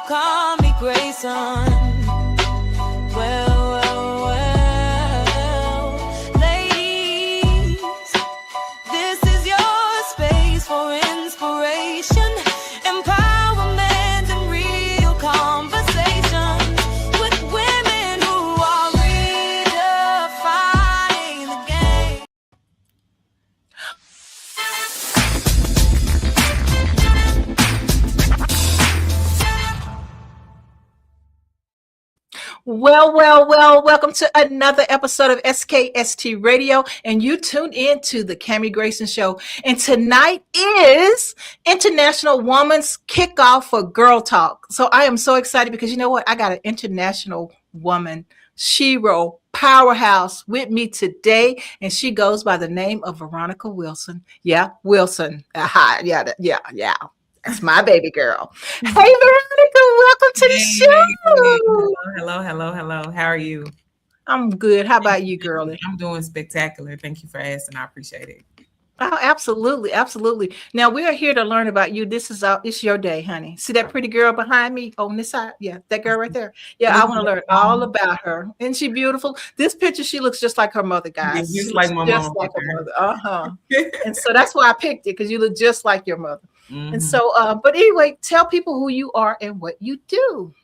call me Grayson. Well, ladies, this is your space for inspiration, empowerment, and real conversation with women who are redefining the game. Well, welcome to another episode of SKST Radio, and you tuned in to the Cammie Grayson Show. And tonight is International Women's Kickoff for Girl Talk. So I am so excited because you know what? I got an international woman, shero, powerhouse with me today, and she goes by the name of Varonika Wilson. Yeah, Wilson. Yeah. That's my baby girl. Hey, Veronica, welcome to the show. Hello. How are you? I'm good. How about you, girlie? I'm doing spectacular. Thank you for asking. I appreciate it. Oh, absolutely. Now we are here to learn about you. It's your day, honey. See that pretty girl behind me on this side? Yeah, that girl right there. Yeah, I want to learn all about her. Isn't she beautiful? This picture, she looks just like her mother, guys. Just like my mom. Like her mother. And so that's why I picked it, because you look just like your mother. Mm-hmm. And so, but anyway, tell people who you are and what you do.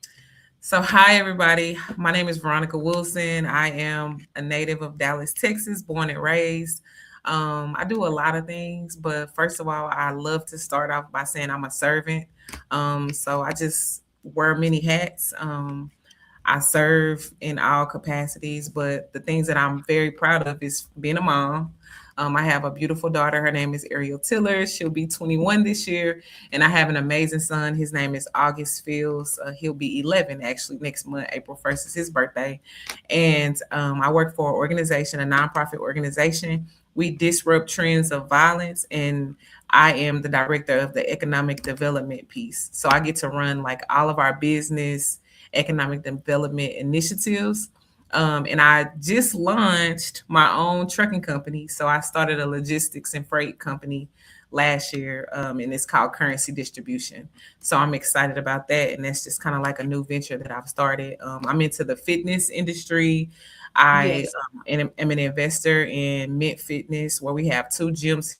So, hi, everybody. My name is Varonika Wilson. I am a native of Dallas, Texas, born and raised. I do a lot of things, but first of all, I love to start off by saying I'm a servant. So I just wear many hats. I serve in all capacities, but the things that I'm very proud of is being a mom. I have a beautiful daughter. Her name is Ariel. She'll be 21 this year. And I have an amazing son. His name is August Fields. He'll be 11 actually next month. April 1st is his birthday. And I work for an organization, a nonprofit organization. We disrupt trends of violence, and I am the director of the economic development piece. So I get to run like all of our business economic development initiatives. And I just launched my own trucking company. So I started a logistics and freight company last year, and it's called Currency Distribution. So I'm excited about that. And that's just kind of like a new venture that I've started. I'm into the fitness industry. I am an investor in MentFitness, where we have 2 gyms.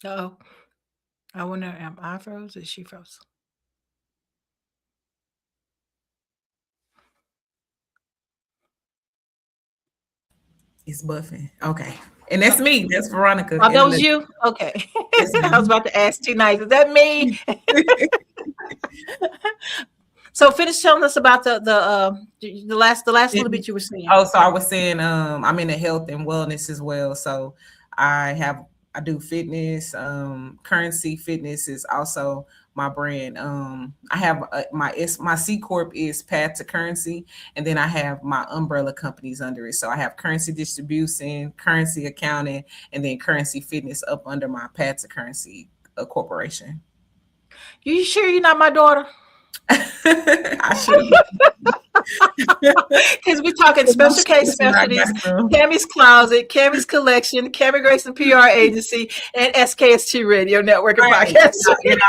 I wonder, am I froze or is she froze? It's buffing. Okay. And that's me. That's Veronica. Oh, that was you? Okay. I was about to ask too nice. Is that me? So finish telling us about the last little bit you were saying. Oh, so I was saying I'm into health and wellness as well. So I do fitness. Currency Fitness is also my brand. I have my C Corp is Path to Currency, and then I have my umbrella companies under it. So I have Currency Distribution, Currency Accounting, and then Currency Fitness up under my Path to Currency corporation. You sure you're not my daughter? I should. Because we're talking special case specialties, Cammie's Closet, Cammie's Collection, Cammie Grayson PR Agency, and SKST Radio Network and Podcast. It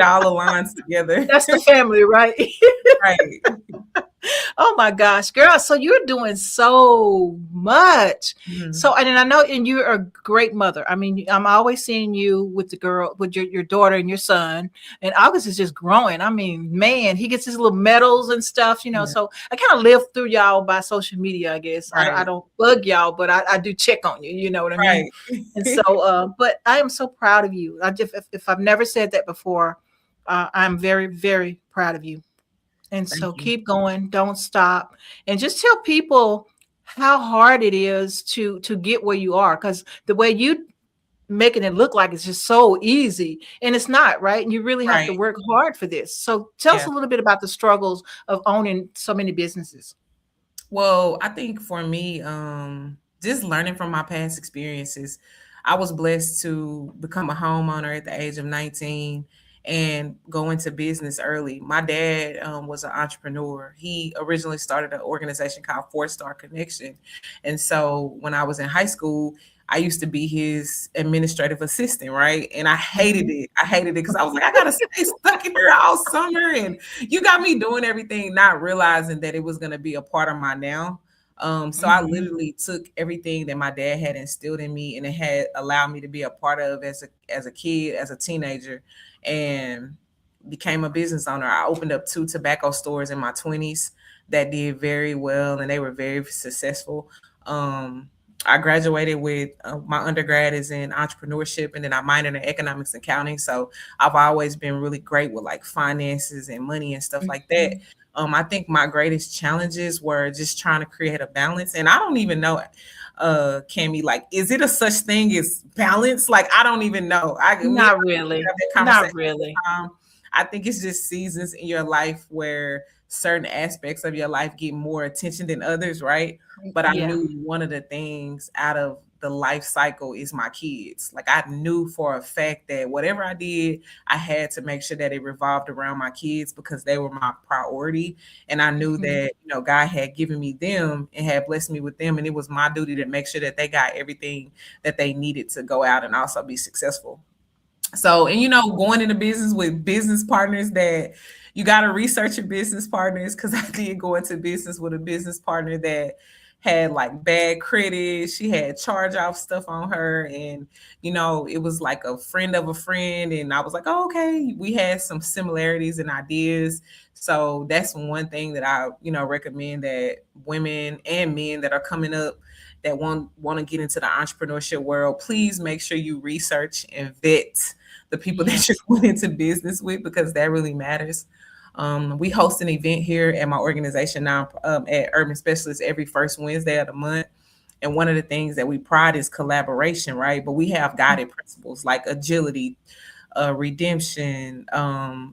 all aligns together. That's the family, right? Right. Oh my gosh, girl. So you're doing so much. Mm-hmm. So, and I know, and you're a great mother. I mean, I'm always seeing you with the girl, with your daughter and your son, and August is just growing. I mean, man, he gets his little medals and stuff, you know. Yeah. So I kind of live through y'all by social media, I guess. Right. I don't bug y'all, but I do check on you. You know what I mean? Right. And so, but I am so proud of you. If I've never said that before, I'm very, very proud of you. And so keep going, don't stop, and just tell people how hard it is to get where you are, because the way you making it look like it's just so easy, and it's not, right? And you really have to work hard for this. So tell us a little bit about the struggles of owning so many businesses. Well, I think for me, just learning from my past experiences, I was blessed to become a homeowner at the age of 19. And go into business early. My dad was an entrepreneur. He originally started an organization called 4 Star Connection. And so when I was in high school, I used to be his administrative assistant, right? And I hated it. I hated it because I was like, I gotta stay stuck in here all summer, and you got me doing everything, not realizing that it was gonna be a part of my now. So I literally took everything that my dad had instilled in me, and it had allowed me to be a part of as a kid, as a teenager, and became a business owner. I opened up 2 tobacco stores in my 20s that did very well, and they were very successful. I graduated with my undergrad is in entrepreneurship, and then I minored in economics and accounting. So I've always been really great with like finances and money and stuff like that. I think my greatest challenges were just trying to create a balance. And I don't even know, Cammie, like, is it a such thing as balance? Like, I don't even know. Not really. Not really. I think it's just seasons in your life where certain aspects of your life get more attention than others, right? But I knew one of the things out of the life cycle is my kids. Like, I knew for a fact that whatever I did, I had to make sure that it revolved around my kids because they were my priority. And I knew that, you know, God had given me them and had blessed me with them. And it was my duty to make sure that they got everything that they needed to go out and also be successful. So, and you know, going into business with business partners that you got to research your business partners, because I did go into business with a business partner that had like bad credit. She had charge off stuff on her, and you know, it was like a friend of a friend, and I was like, oh, okay, we had some similarities and ideas. So that's one thing that I, you know, recommend that women and men that are coming up that want to get into the entrepreneurship world, please make sure you research and vet the people that you're going into business with, because that really matters. We host an event here at my organization now at Urban Specialists every first Wednesday of the month. And one of the things that we pride is collaboration, right? But we have guided principles like agility, redemption,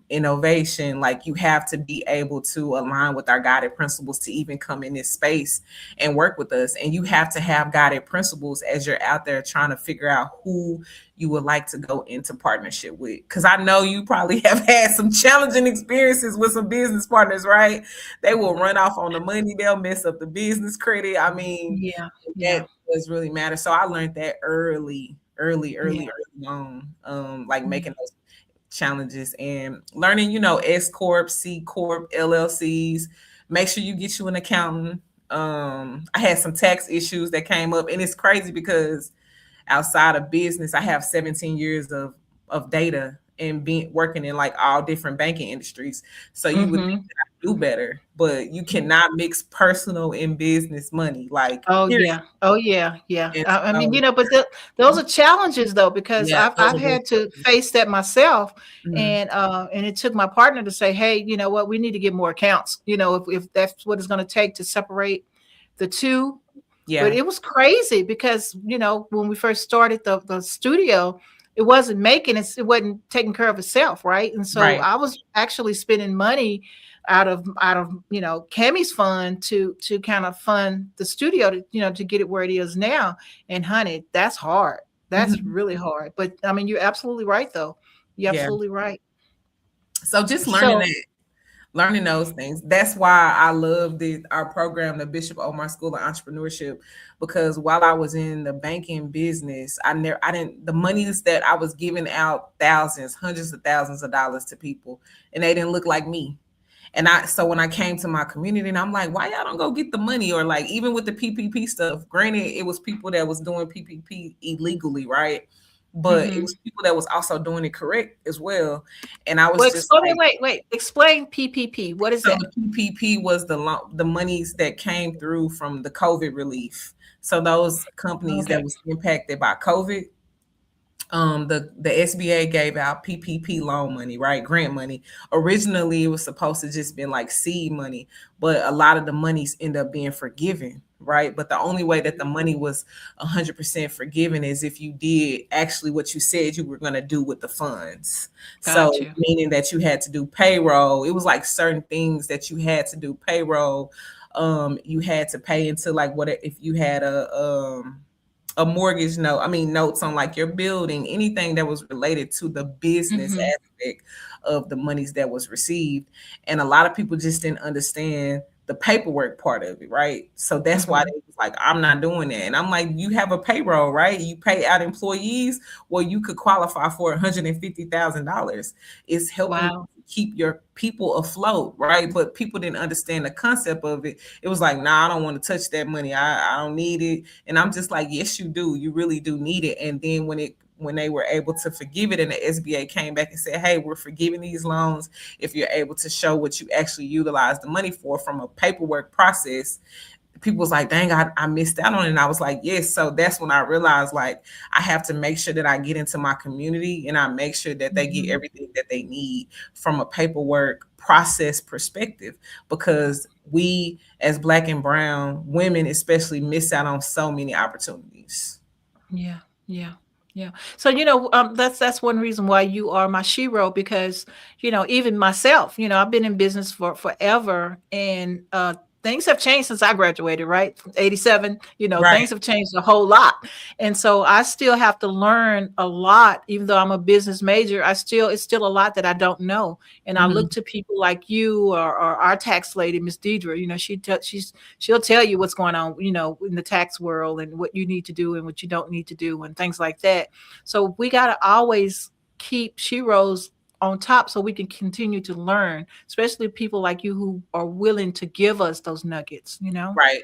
innovation. Like, you have to be able to align with our guided principles to even come in this space and work with us. And you have to have guided principles as you're out there trying to figure out who you would like to go into partnership with. Because I know you probably have had some challenging experiences with some business partners, right? They will run off on the money. They'll mess up the business credit. I mean, that does really matter. So I learned that early on, like making those challenges and learning, you know, S Corp, C Corp, LLCs. Make sure you get you an accountant. I had some tax issues that came up, and it's crazy because outside of business, I have 17 years of data and being working in like all different banking industries. So you would think that I do better, but you cannot mix personal and business money. Like, I mean, you know, but those are challenges though, because I've had to face that myself, and it took my partner to say, hey, you know what, we need to get more accounts. You know, if that's what it's going to take to separate the two. Yeah. But it was crazy because, you know, when we first started the studio, it wasn't making it, it wasn't taking care of itself, right? And so I was actually spending money out of you know, Cammie's fund to kind of fund the studio to, you know, to get it where it is now. And honey, that's hard. That's really hard. But I mean, you're absolutely right though. You're absolutely right. So just learning those things. That's why I love our program, the Bishop Omar School of Entrepreneurship, because while I was in the banking business, the monies that I was giving out thousands, hundreds of thousands of dollars to people, and they didn't look like me. And so when I came to my community, and I'm like, why y'all don't go get the money? Or like, even with the PPP stuff, granted, it was people that was doing PPP illegally, right? But it was people that was also doing it correct as well. And I was explain PPP. What is that? The PPP was the monies that came through from the COVID relief. So those companies that was impacted by COVID, the SBA gave out PPP loan money, right? Grant money. Originally, it was supposed to just been like seed money, but a lot of the monies end up being forgiven, right? But the only way that the money was 100% forgiven is if you did actually what you said you were going to do with the funds. So meaning that you had to do payroll. It was like certain things that you had to do payroll. You had to pay into like what if you had a mortgage note, notes on like your building, anything that was related to the business aspect of the monies that was received. And a lot of people just didn't understand the paperwork part of it, right? So that's why they was like, I'm not doing that. And I'm like, you have a payroll, right? You pay out employees. Well, you could qualify for $150,000. It's helping Wow. keep your people afloat, right? But people didn't understand the concept of it. It was like, nah, I don't want to touch that money. I don't need it. And I'm just like, yes, you do. You really do need it. And then when they were able to forgive it and the SBA came back and said, hey, we're forgiving these loans if you're able to show what you actually utilize the money for from a paperwork process, people was like, dang, I missed out on it. And I was like, yes. So that's when I realized, like, I have to make sure that I get into my community and I make sure that they get everything that they need from a paperwork process perspective, because we as Black and brown women especially miss out on so many opportunities. Yeah, yeah, yeah. So that's one reason why you are my shero, because even myself, I've been in business for forever, and things have changed since I graduated, right? From 87, Right. things have changed a whole lot. And so I still have to learn a lot, even though I'm a business major. it's still a lot that I don't know. And I look to people like you or our tax lady, Miss Deidre. She'll tell you what's going on, in the tax world and what you need to do and what you don't need to do and things like that. So we got to always keep sheroes on top so we can continue to learn, especially people like you who are willing to give us those nuggets, Right.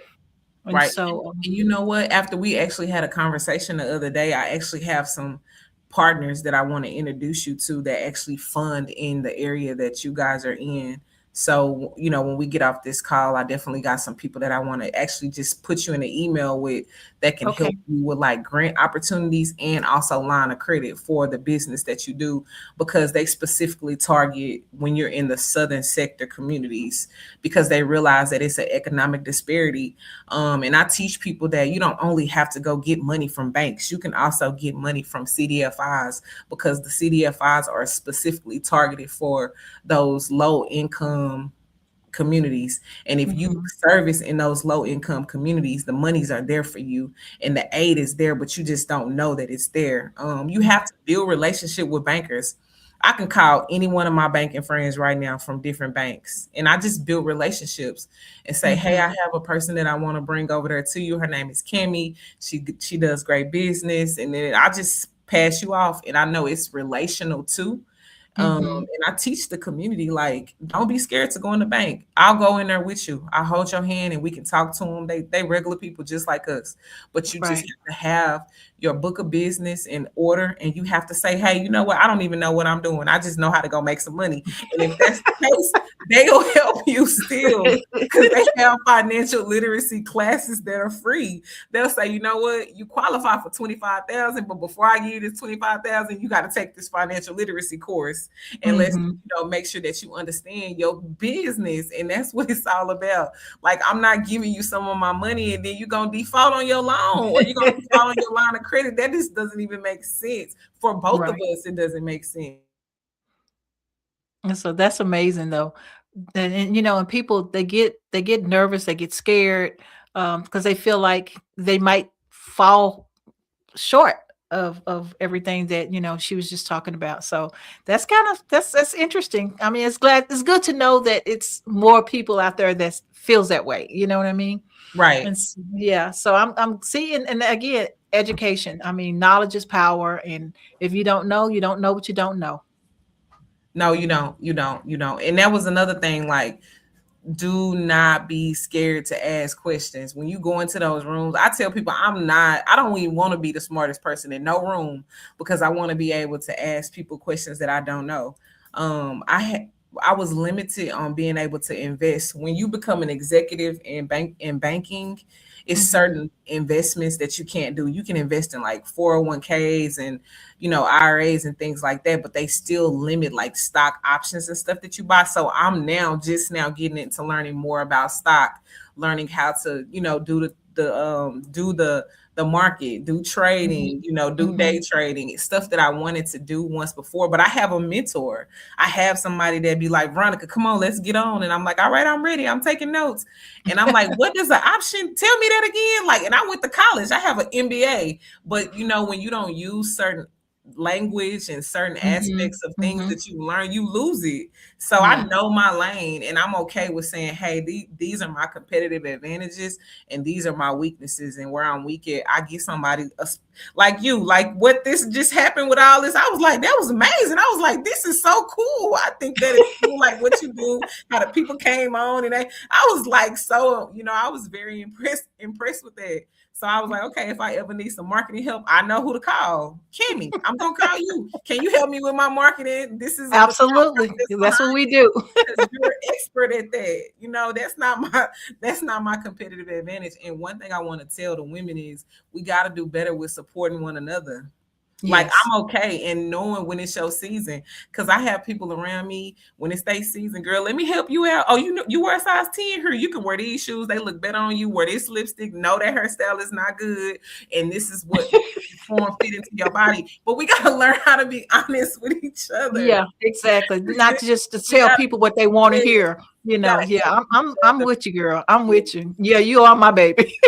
And Right. so, And you know what? After we actually had a conversation the other day, I actually have some partners that I want to introduce you to that actually fund in the area that you guys are in. So, when we get off this call, I definitely got some people that I want to actually just put you in an email with that can help you with like grant opportunities and also line of credit for the business that you do, because they specifically target when you're in the southern sector communities, because they realize that it's an economic disparity. And I teach people that you don't only have to go get money from banks. You can also get money from CDFIs, because the CDFIs are specifically targeted for those low income communities. And if you service in those low income communities, the monies are there for you and the aid is there, but you just don't know that it's there. You have to build relationship with bankers. I can call any one of my banking friends right now from different banks, and I just build relationships and say, hey, I have a person that I want to bring over there to you. Her name is Kimmy. She does great business. And then I just pass you off. And I know it's relational too. And I teach the community, like, don't be scared to go in the bank. I'll go in there with you. I'll hold your hand and we can talk to them. They regular people just like us. But you just have to have your book of business in order, and you have to say, hey, you know what? I don't even know what I'm doing. I just know how to go make some money. And if that's the case, they'll help you still, because they have financial literacy classes that are free. They'll say, you know what? You qualify for $25,000, but before I give you this $25,000, you got to take this financial literacy course, and let's make sure that you understand your business. And that's what it's all about. Like, I'm not giving you some of my money and then you're gonna default on your loan, or you're gonna default on your line of credit. That just doesn't even make sense for both of us. It doesn't make sense. And so that's amazing though. And people, they get nervous, they get scared, because they feel like they might fall short of everything that she was just talking about. So that's that's interesting. I mean, it's good to know that it's more people out there that feels that way. You know what I mean? Right. And yeah. So I'm seeing, and again, education. I mean, knowledge is power, and if you don't know, you don't know what you don't know. No, you don't. And that was another thing, like, do not be scared to ask questions. When you go into those rooms, I tell people I don't even want to be the smartest person in no room, because I want to be able to ask people questions that I don't know. I was limited on being able to invest. When you become an executive in banking, it's certain investments that you can't do. You can invest in like 401ks and IRAs and things like that, but they still limit like stock options and stuff that you buy. So I'm just now getting into learning more about stock, learning how to do the market, do trading, do day trading, stuff that I wanted to do once before. But I have a mentor. I have somebody that be like, Veronica, come on, let's get on. And I'm like, all right, I'm ready. I'm taking notes. And I'm like, what is the option? Tell me that again. Like, and I went to college. I have an MBA. But when you don't use certain language and certain Mm-hmm. aspects of things Mm-hmm. that you learn, you lose it. So Yeah. I know my lane, and I'm okay with saying, hey, these are my competitive advantages and these are my weaknesses, and where I'm weak at, I give somebody like you, like what this just happened with all this. I was like, that was amazing. I was like, this is so cool. I think that is cool, like what you do, how the people came on, and I was like, so, you know, I was very impressed with that. So I was like, okay, if I ever need some marketing help, I know who to call. Kimmy, I'm gonna call you. Can you help me with my marketing? This is Absolutely. That's what we do. because you're an expert at that. You know, that's not my competitive advantage. And one thing I want to tell the women is we got to do better with supporting one another. Like, Yes. I'm okay in knowing when it's your season, because I have people around me when it's their season. Girl, let me help you out. Oh, you know, you wear a size 10 here. You can wear these shoes. They look better on you. Wear this lipstick. No, that hairstyle is not good. And this is what form fit into your body. But we got to learn how to be honest with each other. Yeah, exactly. Not just to tell people what they want to hear. You know, yeah, I'm with you, girl. I'm with you. Yeah, you are my baby.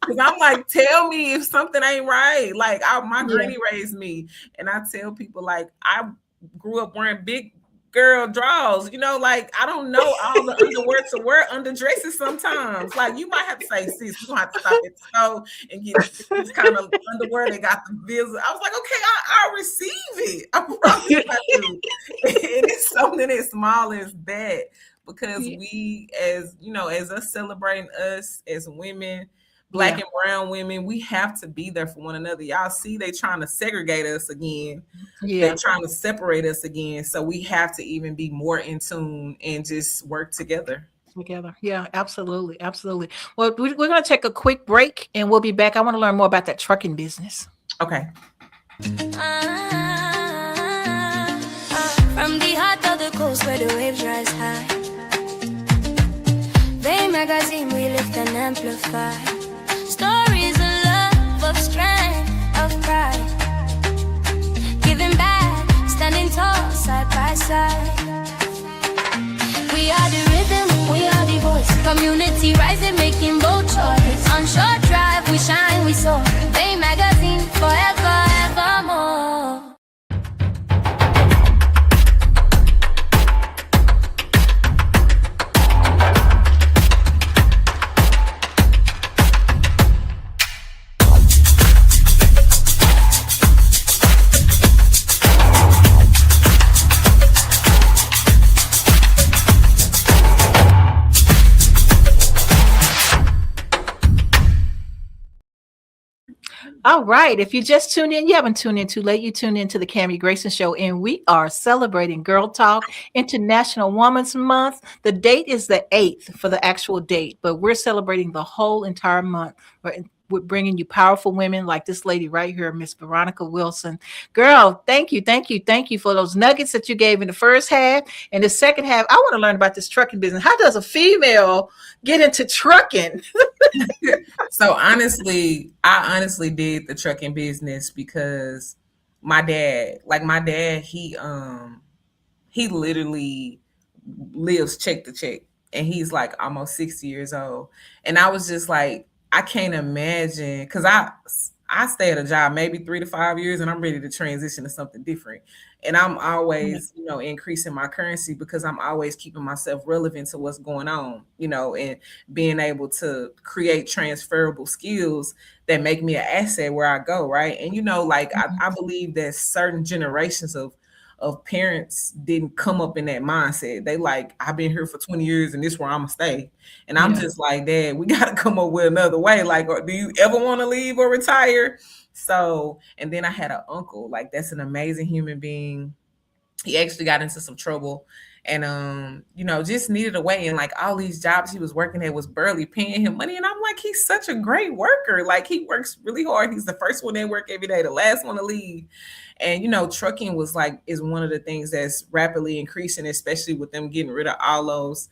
Because I'm like, tell me if something ain't right. Like, my granny raised me, and I tell people, like, I grew up wearing big girl drawers. You know, like, I don't know all the underwear to wear under dresses sometimes. Like, you might have to say, sis, we're going to have to stop at the toe and get this kind of underwear that got the visit. I was like, okay, I'll receive it. I promise I do. And it's something as small as that, because we, as, you know, as us celebrating us as women, Black and brown women, we have to be there for one another. Y'all see, they trying to segregate us again. Yeah. They're trying to separate us again. So we have to even be more in tune and just work together. Yeah, absolutely. Absolutely. Well, we're going to take a quick break and we'll be back. I want to learn more about that trucking business. Okay. From the heart of the coast where the waves rise high, Bay Magazine, we lift and amplify. Stories of love, of strength, of pride. Giving back, standing tall, side by side. We are the rhythm, we are the voice. Community rising, making bold choice. On short drive, we shine, we soar. Bay Magazine, forever, evermore. All right. If you just tuned in, you haven't tuned in too late. You tuned into the Cammie Grayson Show, and we are celebrating Girl Talk International Women's Month. The date is the 8th for the actual date, but we're celebrating the whole entire month. We're bringing you powerful women like this lady right here, Miss Varonika Wilson. Girl, thank you for those nuggets that you gave in the first half. And the second half, I want to learn about this trucking business. How does a female get into trucking? So I honestly did the trucking business because my dad, he literally lives check to check, and he's like almost 60 years old. And I was just like, I can't imagine, because I stay at a job maybe 3 to 5 years and I'm ready to transition to something different. And I'm always, you know, increasing my currency because I'm always keeping myself relevant to what's going on, you know, and being able to create transferable skills that make me an asset where I go, right? And, you know, like I believe that certain generations of parents didn't come up in that mindset. They like, I've been here for 20 years and this is where I'm gonna stay. And I'm just like, Dad, we got to come up with another way. Like, do you ever want to leave or retire? So, and then I had an uncle, like that's an amazing human being. He actually got into some trouble and, you know, just needed a way. And like all these jobs he was working at was barely paying him money. And I'm like, he's such a great worker. Like he works really hard. He's the first one at work every day, the last one to leave. And, you know, trucking is one of the things that's rapidly increasing, especially with them getting rid of all those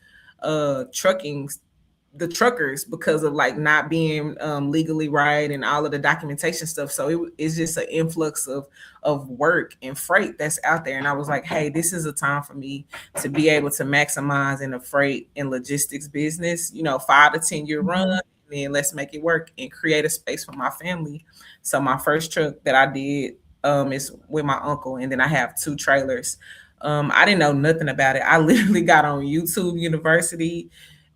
the truckers because of like not being legally right and all of the documentation stuff. So it's just an influx of work and freight that's out there. And I was like, hey, this is a time for me to be able to maximize in a freight and logistics business, you know, 5 to 10 year run. then let's make it work and create a space for my family. So my first truck that I did is with my uncle, and then I have 2 trailers. I didn't know nothing about it. I literally got on YouTube University,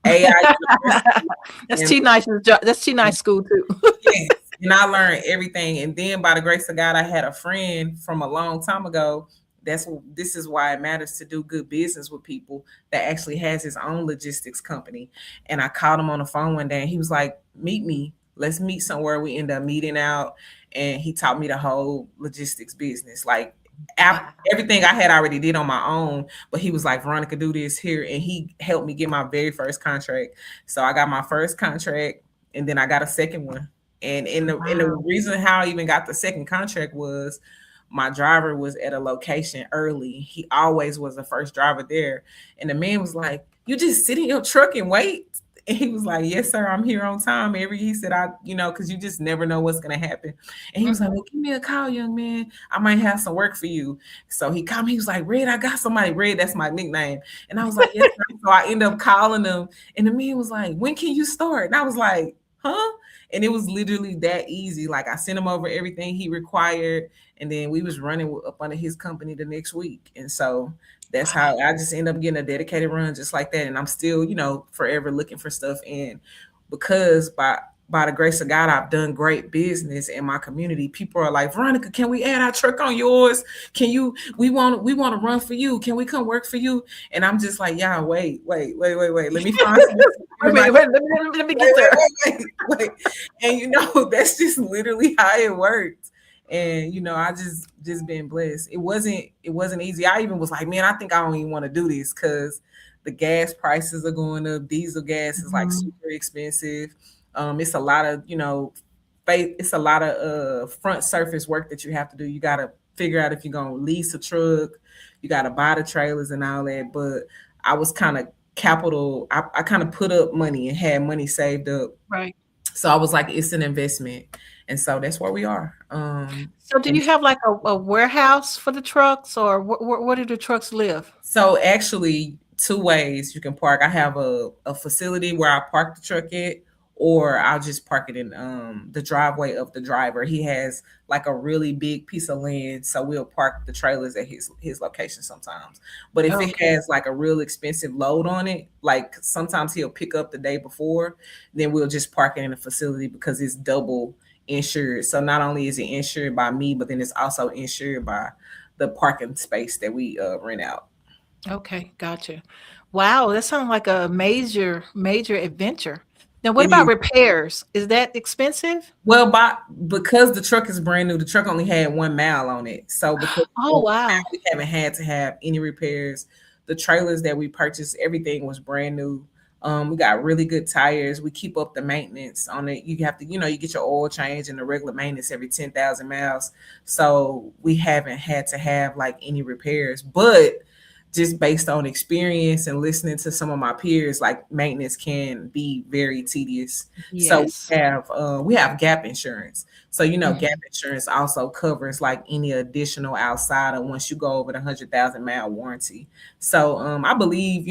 AI University, That's and T-Nice's job. That's T-Nice school too. yes, and I learned everything. And then by the grace of God, I had a friend from a long time ago. This is why it matters to do good business with people, that actually has his own logistics company. And I called him on the phone one day, and he was like, "Meet me. Let's meet somewhere." We end up meeting out, and he taught me the whole logistics business, like everything I had already did on my own. But he was like, "Veronica, do this here," and he helped me get my very first contract. So I got my first contract, and then I got a second one. And the reason how I even got the second contract was my driver was at a location early. He always was the first driver there. And the man was like, "You just sit in your truck and wait?" And he was like, "Yes, sir, I'm here on time." He said, because you just never know what's going to happen. And he was like, "Well, give me a call, young man. I might have some work for you." So he called me. He was like, "Red, I got somebody." Red, that's my nickname. And I was like, "Yes, sir." So I ended up calling him. And the man was like, "When can you start?" And I was like, "Huh?" And it was literally that easy. Like, I sent him over everything he required, and then we was running up under his company the next week. And so that's how I just end up getting a dedicated run just like that. And I'm still, forever looking for stuff. And because by the grace of God, I've done great business in my community. People are like, "Veronica, can we add our truck on yours? We want to run for you. Can we come work for you?" And I'm just like, "Yeah, wait. Let me find wait, let me get there. Wait. And that's just literally how it worked. And I just been blessed. It wasn't easy. I even was like, "Man, I think I don't even want to do this," because the gas prices are going up. Diesel gas is like super expensive. It's a lot of, it's a lot of front surface work that you have to do. You got to figure out if you're going to lease a truck. You got to buy the trailers and all that. But I was kind of I kind of put up money and had money saved up. Right. So I was like, it's an investment. And so that's where we are. So do you have like a warehouse for the trucks, or where do the trucks live? So actually 2 ways you can park. I have a facility where I park the truck at, or I'll just park it in the driveway of the driver. He has like a really big piece of land, so we'll park the trailers at his location sometimes. But if it has like a real expensive load on it, like sometimes he'll pick up the day before, then we'll just park it in the facility because it's double insured. So not only is it insured by me, but then it's also insured by the parking space that we rent out. Okay, gotcha. Wow, that sounds like a major adventure. Now, what about repairs? Is that expensive? Well, because the truck is brand new, the truck only had 1 mile on it. So because wow, we haven't had to have any repairs. The trailers that we purchased, everything was brand new. We got really good tires. We keep up the maintenance on it. You have to, you get your oil change and the regular maintenance every 10,000 miles. So we haven't had to have like any repairs, but just based on experience and listening to some of my peers, like maintenance can be very tedious. Yes. So we have gap insurance. So, gap insurance also covers like any additional outside of once you go over the 100,000 mile warranty. So I believe,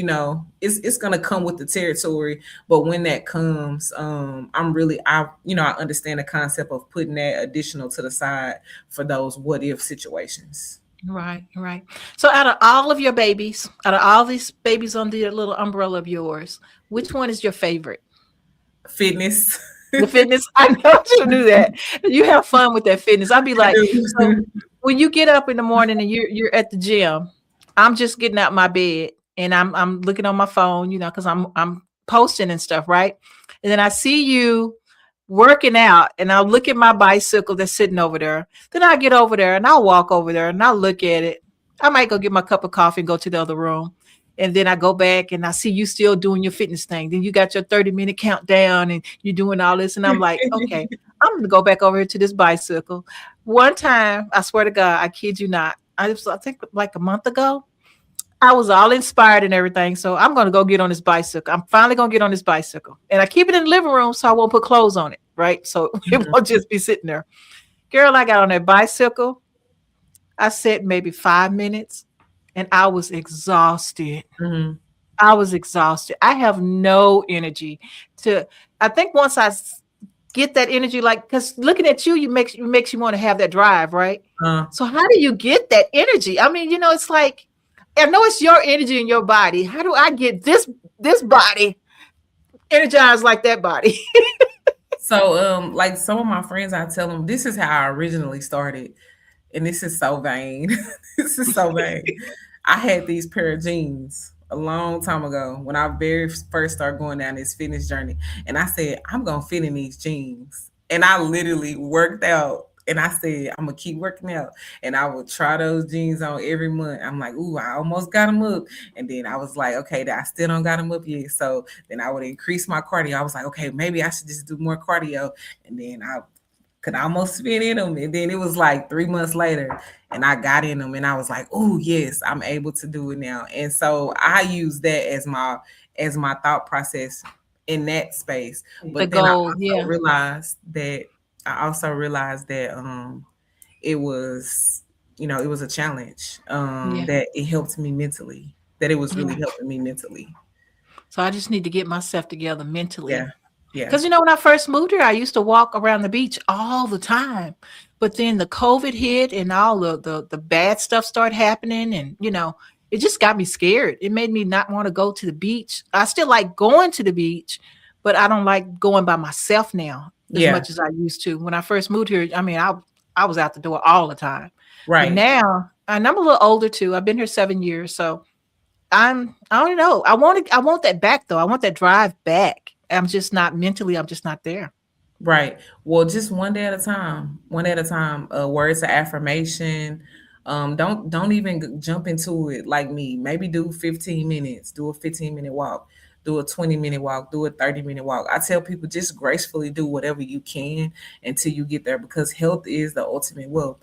it's going to come with the territory, but when that comes, I understand the concept of putting that additional to the side for those what if situations. Right. So out of all these babies under your little umbrella of yours, which one is your favorite? Fitness. The fitness. I know you knew that. You have fun with that fitness. I'd be like, so when you get up in the morning and you're at the gym, I'm just getting out my bed and I'm looking on my phone, because I'm posting and stuff, right? And then I see you working out and I'll look at my bicycle that's sitting over there. Then I get over there and I'll walk over there and I'll look at it. I might go get my cup of coffee and go to the other room. And then I go back and I see you still doing your fitness thing. Then you got your 30-minute countdown and you're doing all this. And I'm like, okay, I'm going to go back over here to this bicycle. One time, I swear to God, I kid you not, I think like a month ago, I was all inspired and everything. So I'm going to go get on this bicycle. I'm finally going to get on this bicycle. And I keep it in the living room so I won't put clothes on it, right? So it won't just be sitting there. Girl, I got on that bicycle. I sat maybe 5 minutes and I was exhausted. I was exhausted. I have no energy to, I think once get that energy, like, because looking at you, makes you want to have that drive, right? Uh, So how do you get that energy? I mean, it's like, I know it's your energy in your body. How do I get this body energized like that body? so, like some of my friends, I tell them this is how I originally started, and this is so vain. This is so vain. I had these pair of jeans a long time ago when I very first started going down this fitness journey, and I said I'm gonna fit in these jeans, and I literally worked out. And I said, I'm gonna keep working out, and I would try those jeans on every month. I'm like, ooh, I almost got them up, and then I was like, okay, I still don't got them up yet. So then I would increase my cardio. I was like, okay, maybe I should just do more cardio, and then I could almost fit in them. And then it was like 3 months later, and I got in them, and I was like, oh yes, I'm able to do it now. And so I use that as my thought process in that space. The But then I goal, also yeah, realized that it was, it was a challenge. yeah, That it helped me mentally. That it was really yeah. helping me mentally. So I just need to get myself together mentally. Yeah. Yeah. Because when I first moved here, I used to walk around the beach all the time. But then the COVID hit and all the bad stuff started happening. And, it just got me scared. It made me not want to go to the beach. I still like going to the beach, but I don't like going by myself now as Yeah. much as I used to. When I first moved here, I mean, I was out the door all the time. But Right. now, and I'm a little older too. I've been here 7 years. So I don't know. I want that back though. I want that drive back. I'm just not mentally, I'm just not there. Right. Well, just one day at a time. One day at a time. Words of affirmation. Don't even jump into it like me. Maybe do 15 minutes. Do a 15-minute walk. Do a 20-minute walk. Do a 30-minute walk. I tell people just gracefully do whatever you can until you get there, because health is the ultimate wealth.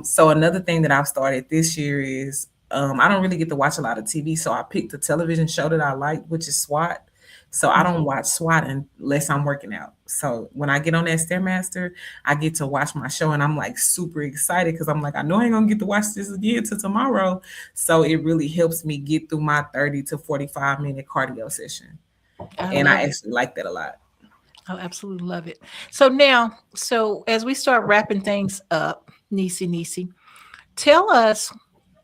So another thing that I've started this year is I don't really get to watch a lot of TV, so I picked a television show that I like, which is SWAT. So I don't Mhm. watch SWAT unless I'm working out. So when I get on that Stairmaster, I get to watch my show, and I'm like super excited because I'm like, I know I ain't gonna get to watch this again till tomorrow. So it really helps me get through my 30 to 45-minute cardio session. I And I love it. actually like that a lot. I absolutely love it. So as we start wrapping things up, Nisi, tell us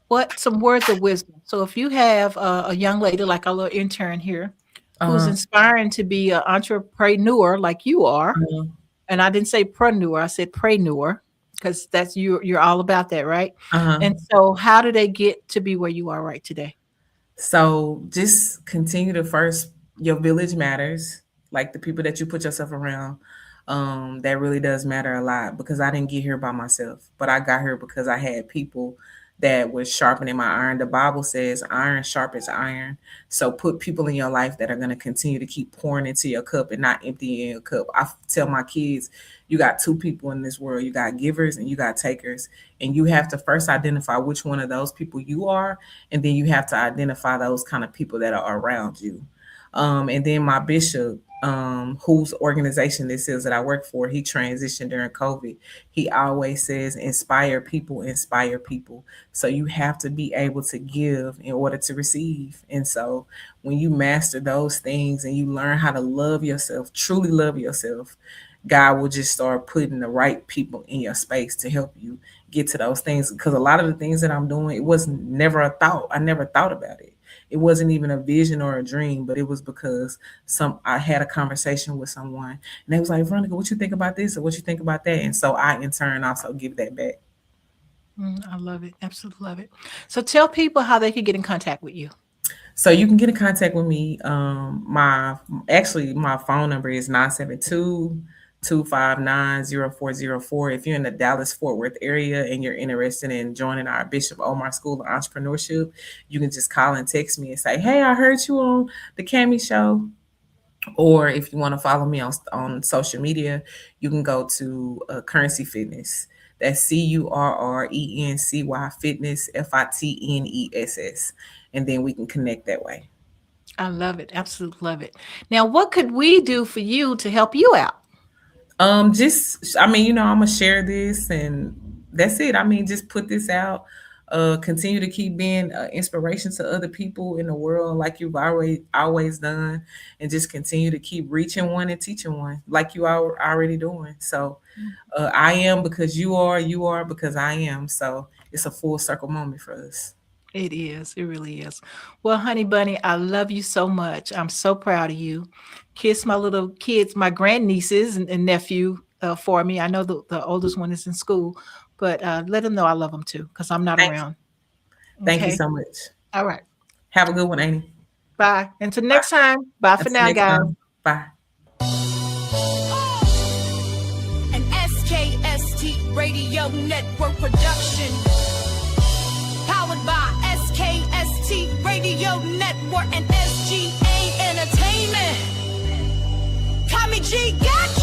what some words of wisdom. So if you have a young lady like our little intern here who's Uh-huh. inspiring to be an entrepreneur like you are, Uh-huh. and I didn't say preneur, I said preneur because that's you're all about that, right? Uh-huh. And so how do they get to be where you are right today? So just continue to first, your village matters, like the people that you put yourself around. That really does matter a lot, because I didn't get here by myself, but I got here because I had people that was sharpening my iron. The Bible says iron sharpens iron. So put people in your life that are going to continue to keep pouring into your cup and not emptying your cup. I tell my kids, you got two people in this world. You got givers and you got takers. And you have to first identify which one of those people you are, and then you have to identify those kind of people that are around you. And then my bishop, whose organization this is that I work for, he transitioned during COVID. He always says, inspire people, inspire people. So you have to be able to give in order to receive. And so when you master those things and you learn how to love yourself, truly love yourself, God will just start putting the right people in your space to help you get to those things. Because a lot of the things that I'm doing, it was never a thought. I never thought about it. It wasn't even a vision or a dream, but it was because I had a conversation with someone, and they was like, Veronica, what you think about this, or what you think about that? And so I in turn also give that back. I love it. Absolutely love it. So tell people how they can get in contact with you. So you can get in contact with me. My phone number is 972-259-0404. If you're in the Dallas Fort Worth area and you're interested in joining our Bishop Omar School of Entrepreneurship, you can just call and text me and say, hey, I heard you on the Cami show. Or if you want to follow me on social media, you can go to Currency Fitness. That's CURRENCY Fitness, FITNESS. And then we can connect that way. I love it. Absolutely love it. Now, what could we do for you to help you out? I'm gonna share this, and that's it. I mean, just put this out. Continue to keep being inspiration to other people in the world like you've always done, and just continue to keep reaching one and teaching one like you are already doing. So I am because you are because I am. So it's a full circle moment for us. It is. It really is. Well, honey bunny, I love you so much. I'm so proud of you. Kiss my little kids, my grandnieces and nephew for me. I know the oldest one is in school, but let them know I love them too because I'm not around. Thank you Okay. so much. All right. Have a good one, Amy. Bye. Until next time. Bye for Until now, next guys. time. Bye. An SKST Radio Network production. Powered by SKST Radio Network and SGA Entertainment. Tommy G got you.